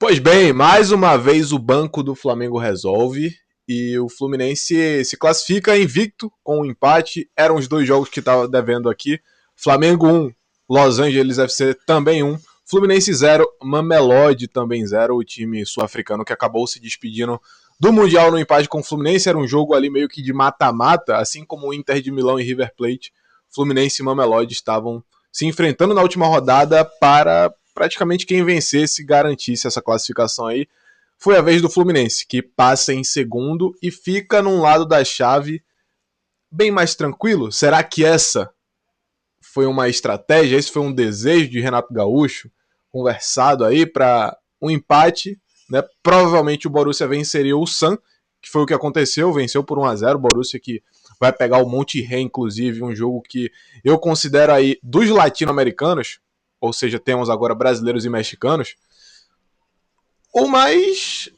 Pois bem, mais uma vez o banco do Flamengo resolve e o Fluminense se classifica invicto com um empate. Eram os dois jogos que estava devendo aqui. Flamengo 1, Los Angeles FC também 1. Fluminense 0, Mamelodi também 0, o time sul-africano que acabou se despedindo do Mundial no empate com o Fluminense. Era um jogo ali meio que de mata-mata, assim como o Inter de Milão e River Plate. Fluminense e Mamelodi estavam se enfrentando na última rodada para praticamente quem vencesse garantisse essa classificação aí. Foi a vez do Fluminense, que passa em segundo e fica num lado da chave bem mais tranquilo. Será que essa foi uma estratégia? Esse foi um desejo de Renato Gaúcho, conversado aí para um empate, né? Provavelmente o Borussia venceria o San, que foi o que aconteceu, venceu por 1-0, o Borussia que vai pegar o Monterrey, inclusive, um jogo que eu considero aí dos latino-americanos, ou seja, temos agora brasileiros e mexicanos, o mais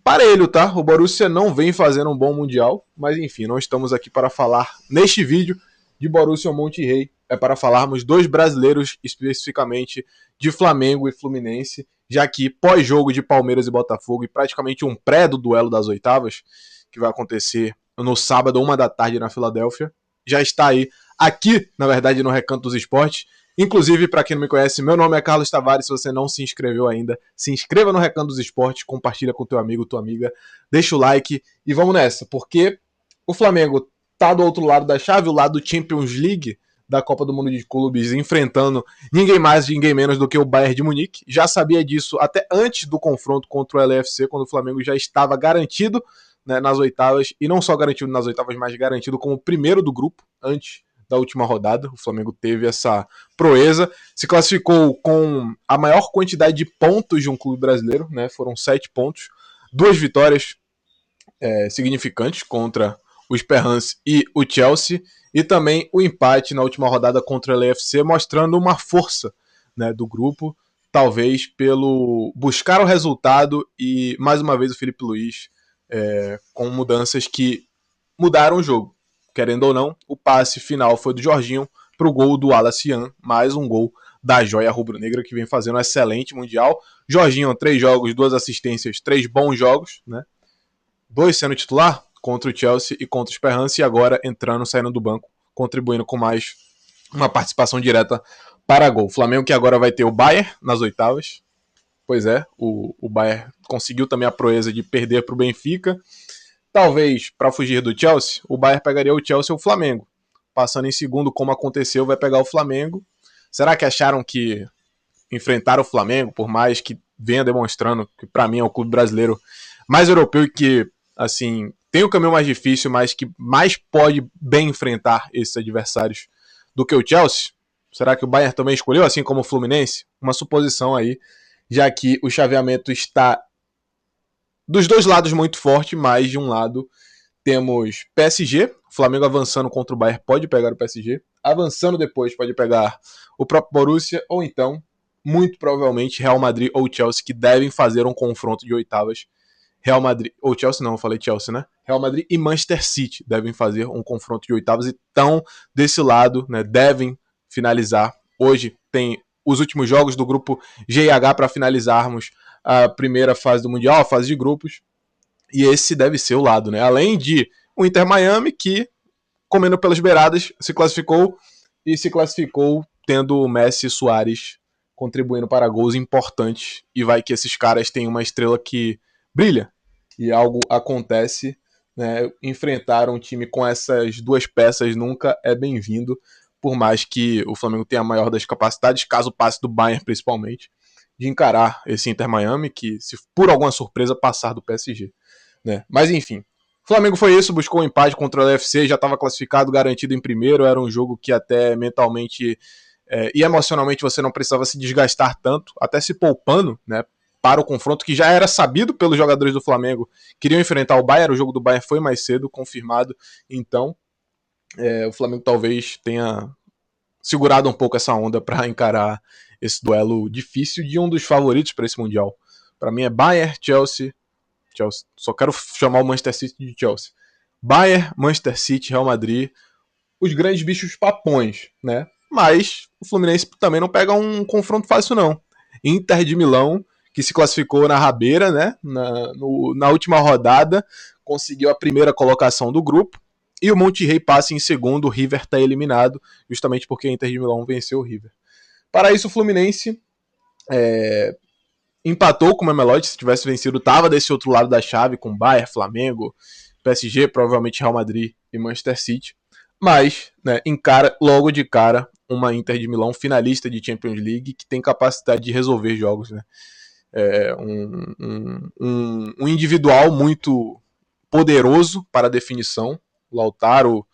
parelho, tá? O Borussia não vem fazendo um bom Mundial, mas enfim, não estamos aqui para falar neste vídeo de Borussia Monterrey, é para falarmos dos brasileiros, especificamente de Flamengo e Fluminense, já que pós-jogo de Palmeiras e Botafogo e praticamente um pré do duelo das oitavas, que vai acontecer no sábado, 1 da tarde na Filadélfia, já está aí, aqui, na verdade, no Recanto dos Esportes. Inclusive, para quem não me conhece, meu nome é Carlos Tavares. Se você não se inscreveu ainda, se inscreva no Recanto dos Esportes, compartilha com teu amigo, tua amiga, deixa o like e vamos nessa, porque o Flamengo tá do outro lado da chave, o lado do Champions League da Copa do Mundo de Clubes, enfrentando ninguém mais, ninguém menos do que o Bayern de Munique. Já sabia disso até antes do confronto contra o LFC, quando o Flamengo já estava garantido, né, nas oitavas, e não só garantido nas oitavas, mas garantido como primeiro do grupo, antes da última rodada. O Flamengo teve essa proeza, se classificou com a maior quantidade de pontos de um clube brasileiro, né? Foram 7 pontos, 2 vitórias significantes contra o Esperance e o Chelsea, e também o empate na última rodada contra o LFC, mostrando uma força, né, do grupo, talvez pelo buscar o resultado e, mais uma vez, o Felipe Luiz com mudanças que mudaram o jogo. Querendo ou não, o passe final foi do Jorginho para o gol do Alacian, mais um gol da joia rubro-negra que vem fazendo um excelente Mundial. Jorginho, 3 jogos, 2 assistências, 3 bons jogos, né? 2 sendo titular contra o Chelsea e contra o Esperance, e agora entrando, saindo do banco, contribuindo com mais uma participação direta para gol. O Flamengo que agora vai ter o Bayern nas oitavas. Pois é, o Bayern conseguiu também a proeza de perder para o Benfica. Talvez, para fugir do Chelsea, o Bayern pegaria o Chelsea ou o Flamengo. Passando em segundo, como aconteceu, vai pegar o Flamengo. Será que acharam que enfrentar o Flamengo, por mais que venha demonstrando que para mim é o clube brasileiro mais europeu e que, assim, tem o caminho mais difícil, mas que mais pode bem enfrentar esses adversários do que o Chelsea? Será que o Bayern também escolheu, assim como o Fluminense? Uma suposição aí, já que o chaveamento está dos dois lados muito forte, mas de um lado temos PSG, o Flamengo avançando contra o Bayern pode pegar o PSG, avançando depois pode pegar o próprio Borussia, ou então, muito provavelmente, Real Madrid ou Chelsea, que devem fazer um confronto de oitavas. Real Madrid, ou Chelsea não, eu falei Chelsea, né? Real Madrid e Manchester City devem fazer um confronto de oitavas e estão desse lado, né? Devem finalizar. Hoje tem os últimos jogos do grupo G e H para finalizarmos a primeira fase do Mundial, a fase de grupos. E esse deve ser o lado, né? Além de o Inter Miami, que, comendo pelas beiradas, se classificou e se classificou tendo o Messi e Suárez contribuindo para gols importantes. E vai que esses caras têm uma estrela que brilha e algo acontece, né? Enfrentar um time com essas duas peças nunca é bem-vindo, por mais que o Flamengo tenha a maior das capacidades, caso passe do Bayern principalmente, de encarar esse Inter Miami, que se por alguma surpresa passar do PSG, né? Mas enfim, o Flamengo foi isso, buscou um empate contra o UFC, já estava classificado, garantido em primeiro, era um jogo que até mentalmente e emocionalmente você não precisava se desgastar tanto, até se poupando, né, para o confronto que já era sabido pelos jogadores do Flamengo, queriam enfrentar o Bayern, o jogo do Bayern foi mais cedo, confirmado, então o Flamengo talvez tenha segurado um pouco essa onda para encarar esse duelo difícil de um dos favoritos para esse Mundial. Para mim é Bayern, Chelsea, só quero chamar o Manchester City de Chelsea. Bayern, Manchester City, Real Madrid, os grandes bichos papões, né? Mas o Fluminense também não pega um confronto fácil, não. Inter de Milão, que se classificou na rabeira, né? Na última rodada, conseguiu a primeira colocação do grupo. E o Monterrey passa em segundo, o River está eliminado, justamente porque a Inter de Milão venceu o River. Para isso, o Fluminense empatou com o Mamelodi, se tivesse vencido, estava desse outro lado da chave, com Bayern, Flamengo, PSG, provavelmente Real Madrid e Manchester City. Mas, né, encara logo de cara uma Inter de Milão finalista de Champions League que tem capacidade de resolver jogos, né? Um individual muito poderoso para a definição, Lautaro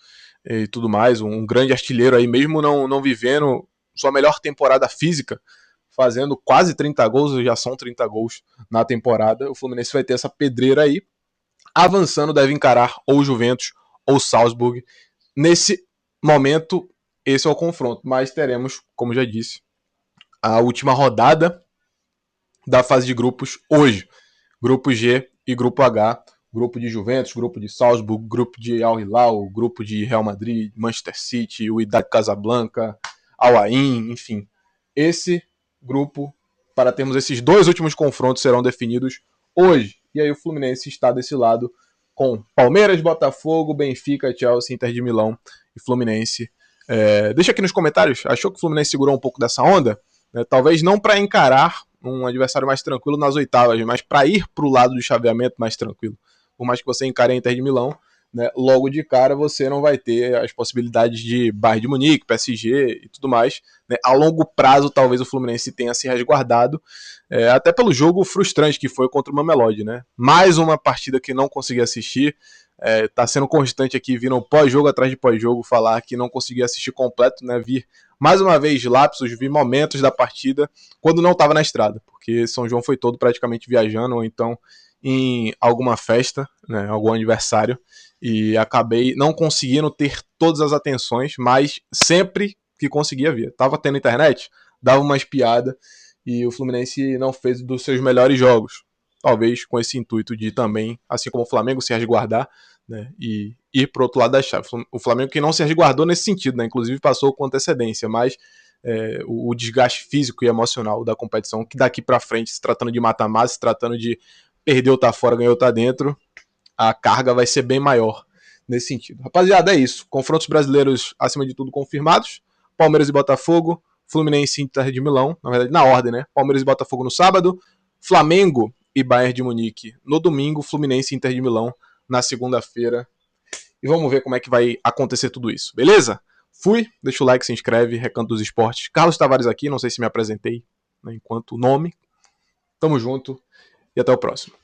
e tudo mais, um grande artilheiro aí, mesmo não vivendo sua melhor temporada física, fazendo quase 30 gols, já são 30 gols na temporada, o Fluminense vai ter essa pedreira aí. Avançando, deve encarar ou Juventus ou Salzburg. Nesse momento, esse é o confronto, mas teremos, como já disse, a última rodada da fase de grupos hoje. Grupo G e Grupo H. Grupo de Juventus, grupo de Salzburg, grupo de Al Hilal, grupo de Real Madrid, Manchester City, o Wydad Casablanca, Al Ain, enfim. Esse grupo, para termos esses dois últimos confrontos, serão definidos hoje. E aí o Fluminense está desse lado com Palmeiras, Botafogo, Benfica, Chelsea, Inter de Milão e Fluminense. Deixa aqui nos comentários, achou que o Fluminense segurou um pouco dessa onda? Talvez não para encarar um adversário mais tranquilo nas oitavas, mas para ir para o lado do chaveamento mais tranquilo. Por mais que você encare a Inter de Milão, né, logo de cara você não vai ter as possibilidades de Bayern de Munique, PSG e tudo mais. Né? A longo prazo, talvez o Fluminense tenha se resguardado, até pelo jogo frustrante que foi contra o Mamelodi. Né? Mais uma partida que não consegui assistir. Tá sendo constante aqui, vindo pós-jogo atrás de pós-jogo, falar que não consegui assistir completo, né? Vi mais uma vez lapsos, vi momentos da partida quando não estava na estrada, porque São João foi todo praticamente viajando, ou então em alguma festa, né, algum aniversário, e acabei não conseguindo ter todas as atenções, mas sempre que conseguia ver. Tava tendo internet, dava uma espiada, e o Fluminense não fez dos seus melhores jogos. Talvez com esse intuito de também, assim como o Flamengo, se resguardar, né, e ir para o outro lado da chave. O Flamengo que não se resguardou nesse sentido, né, inclusive passou com antecedência, mas o desgaste físico e emocional da competição, que daqui para frente, se tratando de mata-mata, se tratando de perder ou tá fora, ganhou ou tá dentro, a carga vai ser bem maior nesse sentido. Rapaziada, é isso. Confrontos brasileiros, acima de tudo, confirmados. Palmeiras e Botafogo, Fluminense e Inter de Milão, na verdade, na ordem, né? Palmeiras e Botafogo no sábado, Flamengo e Bayern de Munique no domingo, Fluminense e Inter de Milão na segunda-feira. E vamos ver como é que vai acontecer tudo isso, beleza? Fui, deixa o like, se inscreve, Recanto dos Esportes. Carlos Tavares aqui, não sei se me apresentei, né, enquanto nome. Tamo junto e até o próximo.